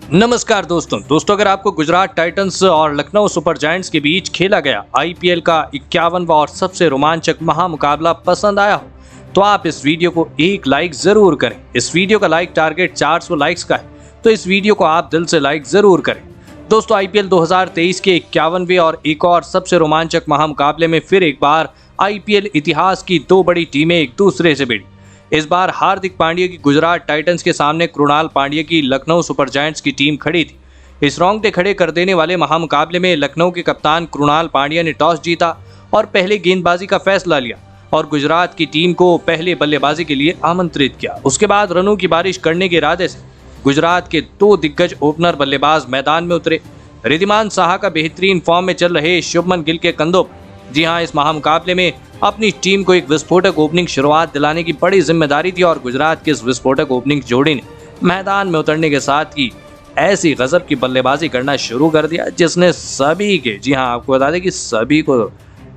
नमस्कार दोस्तों अगर आपको गुजरात टाइटंस और लखनऊ सुपर जायंट्स के बीच खेला गया आईपीएल का 51वां और सबसे रोमांचक महामुकाबला पसंद आया हो तो आप इस वीडियो को एक लाइक जरूर करें। इस वीडियो का लाइक टारगेट 400 लाइक्स का है, तो इस वीडियो को आप दिल से लाइक जरूर करें। दोस्तों आईपीएल 2023 के 51वें और एक और सबसे रोमांचक महामुकाबले में फिर एक बार आईपीएल इतिहास की दो बड़ी टीमें एक दूसरे से भिड़ी। इस बार हार्दिक पांड्या की गुजरात टाइटंस के सामने कृणाल पांड्या की लखनऊ सुपर जायंट्स की टीम खड़ी थी। इस रोंगटे खड़े कर देने वाले महामुकाबले में लखनऊ के कप्तान कृणाल पांड्या ने टॉस जीता और पहले गेंदबाजी का फैसला लिया और गुजरात की टीम को पहले बल्लेबाजी के लिए आमंत्रित किया। उसके बाद रनों की बारिश करने के इरादे से गुजरात के दो दिग्गज ओपनर बल्लेबाज मैदान में उतरे। रिद्धिमान साहा का बेहतरीन फॉर्म में चल रहे शुभमन गिल के कंधों पर जी हां, इस महामुकाबले में अपनी टीम को एक विस्फोटक ओपनिंग शुरुआत दिलाने की बड़ी जिम्मेदारी थी और गुजरात के इस विस्फोटक ओपनिंग जोड़ी ने मैदान में उतरने के साथ ही ऐसी गजब की बल्लेबाजी करना शुरू कर दिया जिसने सभी के जी हां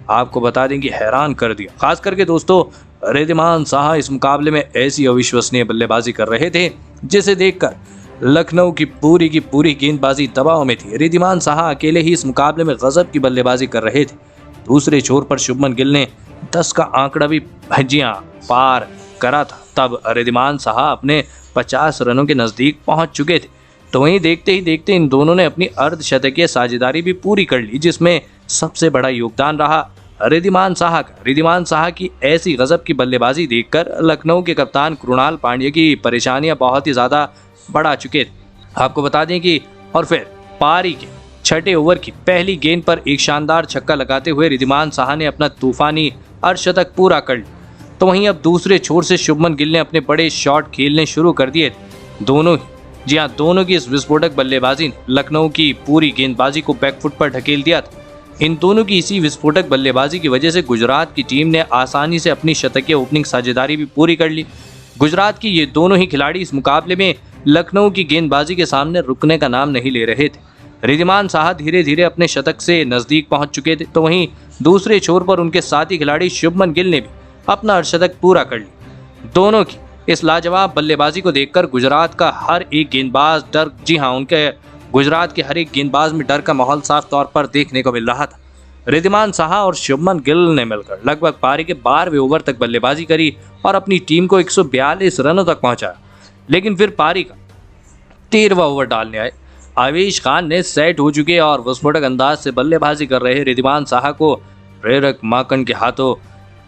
आपको बता दें कि हैरान कर दिया। खास करके दोस्तों रिद्धिमान साहा इस मुकाबले में ऐसी अविश्वसनीय बल्लेबाजी कर रहे थे जिसे देखकर लखनऊ की पूरी गेंदबाजी दबाव में थी। रिद्धिमान साहा अकेले ही इस मुकाबले में गजब की बल्लेबाजी कर रहे थे। दूसरे छोर पर शुभमन गिल ने 10 का आंकड़ा भी पार करा था। तब रिद्धिमान साहा अपने 50 रनों के नजदीक पहुंच चुके थे। तो वहीं देखते ही देखते इन दोनों ने अपनी अर्धशतकीय साझेदारी भी पूरी कर ली, जिसमें सबसे बड़ा योगदान रहा रिद्धिमान साहा का। रिद्धिमान साहा की ऐसी गजब की बल्लेबाजी देखकर लखनऊ के कप्तान कृणाल पांड्या की परेशानियां बहुत ही ज्यादा बढ़ा चुके थे। आपको बता दें कि और फिर पारी के छठे ओवर की पहली गेंद पर एक शानदार छक्का लगाते हुए रिद्धिमान साहा ने अपना तूफानी अर्धशतक पूरा कर लिया। तो वहीं अब दूसरे छोर से शुभमन गिल ने अपने बड़े शॉट खेलने शुरू कर दिए थे। दोनों की इस विस्फोटक बल्लेबाजी ने लखनऊ की पूरी गेंदबाजी को बैकफुट पर ढकेल दिया था। इन दोनों की इसी विस्फोटक बल्लेबाजी की वजह से गुजरात की टीम ने आसानी से अपनी शतकीय ओपनिंग साझेदारी भी पूरी कर ली। गुजरात की ये दोनों ही खिलाड़ी इस मुकाबले में लखनऊ की गेंदबाजी के सामने रुकने का नाम नहीं ले रहे थे। रिद्धिमान साहा धीरे धीरे अपने शतक से नजदीक पहुंच चुके थे। तो वहीं दूसरे छोर पर उनके साथी खिलाड़ी शुभमन गिल ने भी अपना अर्धशतक पूरा कर लिया। दोनों की इस लाजवाब बल्लेबाजी को देखकर गुजरात का हर एक गेंदबाज गुजरात के हर एक गेंदबाज में डर का माहौल साफ तौर पर देखने को मिल रहा था। रिद्धिमान साहा और शुभमन गिल ने मिलकर लगभग पारी के 12वें ओवर तक बल्लेबाजी करी और अपनी टीम को 142 रनों तक पहुंचाया। लेकिन फिर पारी का 13वां ओवर डालने आए आवेश खान ने सेट हो चुके और विस्फोटक अंदाज से बल्लेबाजी कर रहे रिद्धिमान साहा को प्रेरक माकन के हाथों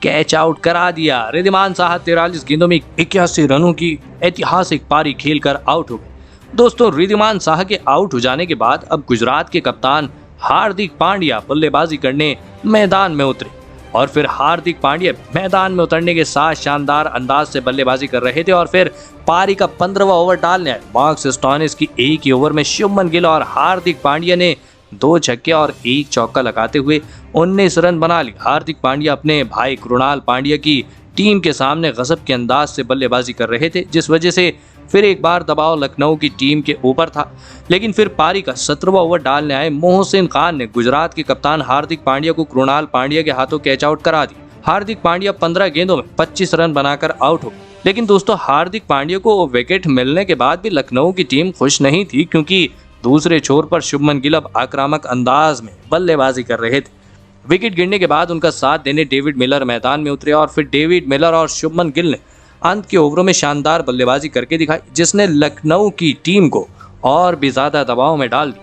कैच आउट करा दिया। रिद्धिमान साहा 43 गेंदों में 81 रनों की ऐतिहासिक पारी खेलकर आउट हो गए। दोस्तों रिद्धिमान साहा के आउट हो जाने के बाद अब गुजरात के कप्तान हार्दिक पांड्या बल्लेबाजी करने मैदान में उतरे और फिर हार्दिक पांड्या मैदान में उतरने के साथ शानदार अंदाज से बल्लेबाजी कर रहे थे और फिर पारी का 15वां ओवर डालने आए। मार्कस स्टोइनिस की एक ही ओवर में शुभमन गिल और हार्दिक पांड्या ने 2 छक्के और 1 चौका लगाते हुए 19 रन बना ली। हार्दिक पांड्या अपने भाई कृणाल पांड्या की टीम के सामने गजब के अंदाज से बल्लेबाजी कर रहे थे, जिस वजह से फिर एक बार दबाव लखनऊ की टीम के ऊपर था। लेकिन फिर पारी का 17वां ओवर डालने आए मोहसिन खान ने गुजरात के कप्तान हार्दिक पांड्या को कृणाल पांड्या के हाथों कैच आउट करा दी। हार्दिक पांड्या 15 गेंदों में 25 रन बनाकर आउट हो। लेकिन दोस्तों हार्दिक पांड्या को विकेट मिलने के बाद भी लखनऊ की टीम खुश नहीं थी, क्योंकि दूसरे छोर पर शुभमन गिल अब आक्रामक अंदाज में बल्लेबाजी कर रहे थे। विकेट गिरने के बाद उनका साथ देने डेविड मिलर मैदान में उतरे और फिर डेविड मिलर और शुभमन गिल ने अंत के ओवरों में शानदार बल्लेबाजी करके दिखाई, जिसने लखनऊ की टीम को और भी ज्यादा दबाव में डाल दी।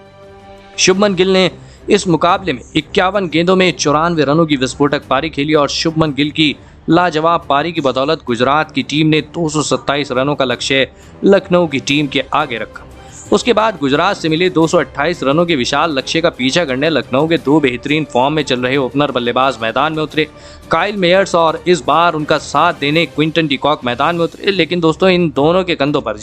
शुभमन गिल ने इस मुकाबले में 51 गेंदों में 94 रनों की विस्फोटक पारी खेली और शुभमन गिल की लाजवाब पारी की बदौलत गुजरात की टीम ने 227 रनों का लक्ष्य लखनऊ की टीम के आगे रखा। उसके बाद गुजरात से मिले 228 रनों के विशाल लक्ष्य का पीछा करने लखनऊ के दो बेहतरीन फॉर्म में चल रहे ओपनर बल्लेबाज मैदान में उतरे, काइल मेयर्स और इस बार उनका साथ देने क्विंटन डिकॉक मैदान में उतरे। लेकिन दोस्तों इन दोनों के कंधों पर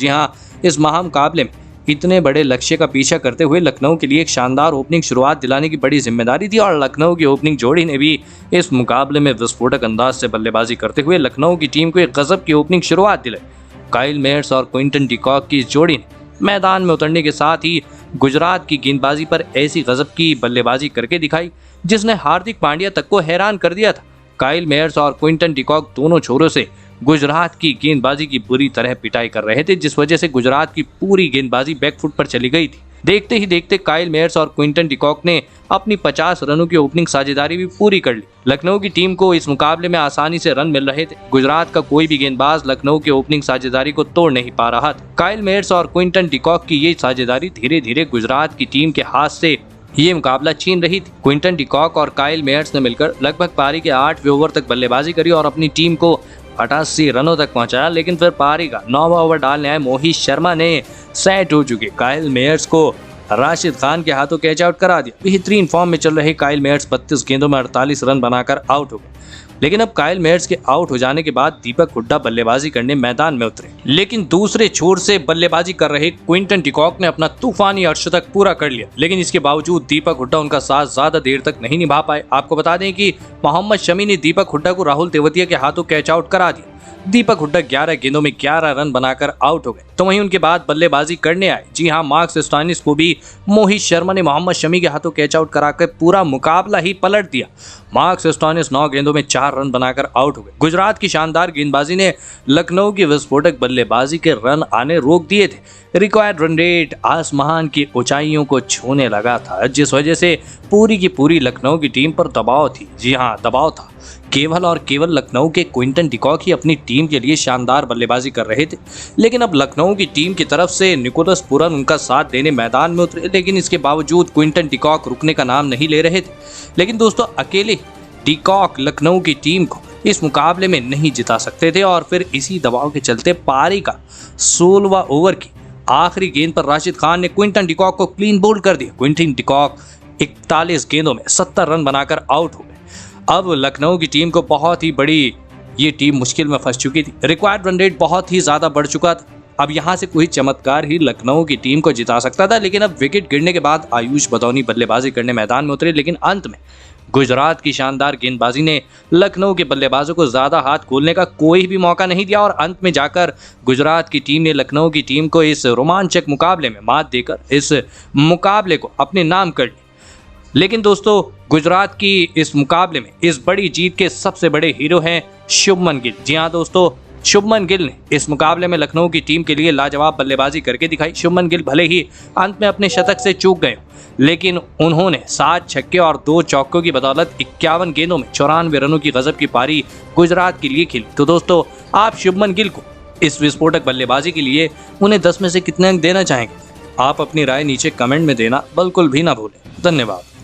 इस महामुकाबले में इतने बड़े लक्ष्य का पीछा करते हुए लखनऊ के लिए एक शानदार ओपनिंग शुरुआत दिलाने की बड़ी जिम्मेदारी थी और लखनऊ की ओपनिंग जोड़ी ने भी इस मुकाबले में विस्फोटक अंदाज से बल्लेबाजी करते हुए लखनऊ की टीम को एक गजब की ओपनिंग शुरुआत दिलाई। काइल मेयर्स और क्विंटन डिकॉक की इस जोड़ी ने मैदान में उतरने के साथ ही गुजरात की गेंदबाजी पर ऐसी गजब की बल्लेबाजी करके दिखाई जिसने हार्दिक पांड्या तक को हैरान कर दिया था। काइल मेयर्स और क्विंटन डिकॉक दोनों छोरों से गुजरात की गेंदबाजी की बुरी तरह पिटाई कर रहे थे, जिस वजह से गुजरात की पूरी गेंदबाजी बैकफुट पर चली गई थी। देखते ही देखते काइल मेयर्स और क्विंटन डिकॉक ने अपनी 50 रनों की ओपनिंग साझेदारी भी पूरी कर ली। लखनऊ की टीम को इस मुकाबले में आसानी से रन मिल रहे थे। गुजरात का कोई भी गेंदबाज लखनऊ की ओपनिंग साझेदारी को तोड़ नहीं पा रहा था। काइल मेयर्स और क्विंटन डिकॉक की ये साझेदारी धीरे धीरे गुजरात की टीम के हाथ से ये मुकाबला छीन रही थी। क्विंटन डिकॉक और काइल मेयर्स ने मिलकर लगभग पारी के 8वें ओवर तक बल्लेबाजी करी और अपनी टीम को 88 रनों तक पहुंचाया, लेकिन फिर पारी का 9वां ओवर डालने आए मोहित शर्मा ने सेट हो चुके काइल मेयर्स को राशिद खान के हाथों कैच आउट करा दिया। बेहतरीन फॉर्म में चल रहे काइल मेयर्स 32 गेंदों में 48 रन बनाकर आउट हो गए। लेकिन अब काइल मेयर्स के आउट हो जाने के बाद दीपक हुड्डा बल्लेबाजी करने मैदान में उतरे, लेकिन दूसरे छोर से बल्लेबाजी कर रहे क्विंटन डिकॉक ने अपना तूफानी अर्धशतक पूरा कर लिया। लेकिन इसके बावजूद दीपक हुड्डा उनका साथ ज्यादा देर तक नहीं निभा पाए। आपको बता दें कि मोहम्मद शमी ने दीपक हुड्डा को राहुल तेवतिया के हाथों कैच आउट करा दिया। दीपक हुड्डा 11 गेंदों में 11 रन बनाकर आउट हो गए। तो वहीं उनके बाद बल्लेबाजी करने आए, जी हां, मार्कस स्टोइनिस को भी मोहित शर्मा ने मोहम्मद शमी के हाथों कैच आउट कराकर पूरा मुकाबला ही पलट दिया। मार्कस स्टोइनिस 9 गेंदों में 4 रन बनाकर आउट हो गए। गुजरात की शानदार गेंदबाजी ने लखनऊ की विस्फोटक बल्लेबाजी के रन आने रोक दिए थे। रिक्वायर्ड रन रेट आसमान की ऊंचाइयों को छूने लगा था, जिस वजह से पूरी की पूरी लखनऊ की टीम पर दबाव थी। जी हां, दबाव था। केवल और केवल लखनऊ के क्विंटन डिकॉक ही अपनी टीम के लिए शानदार बल्लेबाजी कर रहे थे। लेकिन अब लखनऊ की टीम की तरफ से निकोलस पूरन उनका साथ देने मैदान में उतरे, लेकिन इसके बावजूद क्विंटन डिकॉक रुकने का नाम नहीं ले रहे थे। लेकिन दोस्तों, अकेले डिकॉक लखनऊ की टीम को इस मुकाबले में नहीं जिता सकते थे और फिर इसी दबाव के चलते पारी का 16वां ओवर की आखिरी गेंद पर राशिद खान ने क्विंटन डिकॉक को क्लीन बोल्ड कर दिया। क्विंटन डिकॉक 41 गेंदों में 70 रन बनाकर आउट हो गए। अब लखनऊ की टीम को बहुत ही बड़ी ये टीम मुश्किल में फंस चुकी थी। रिक्वायर्ड रन रेट बहुत ही ज्यादा बढ़ चुका था। अब यहाँ से कोई चमत्कार ही लखनऊ की टीम को जिता सकता था। लेकिन अब विकेट गिरने के बाद आयुष बदौनी बल्लेबाजी करने मैदान में उतरे, लेकिन अंत में गुजरात की शानदार गेंदबाजी ने लखनऊ के बल्लेबाजों को ज्यादा हाथ खोलने का कोई भी मौका नहीं दिया और अंत में जाकर गुजरात की टीम ने लखनऊ की टीम को इस रोमांचक मुकाबले में मात देकर इस मुकाबले को अपने नाम कर लिया। लेकिन दोस्तों, गुजरात की इस मुकाबले में इस बड़ी जीत के सबसे बड़े हीरो हैं शुभमन गिल। जी हाँ दोस्तों, शुभमन गिल ने इस मुकाबले में लखनऊ की टीम के लिए लाजवाब बल्लेबाजी करके दिखाई। शुभमन गिल भले ही अंत में अपने शतक से चूक गए, लेकिन उन्होंने 7 छक्के और 2 चौकों की बदौलत 51 गेंदों में 94 रनों की गजब की पारी गुजरात के लिए खेली। तो दोस्तों, आप शुभमन गिल को इस विस्फोटक बल्लेबाजी के लिए उन्हें 10 में से कितने अंक देना चाहेंगे? आप अपनी राय नीचे कमेंट में देना बिल्कुल भी ना भूलें। धन्यवाद।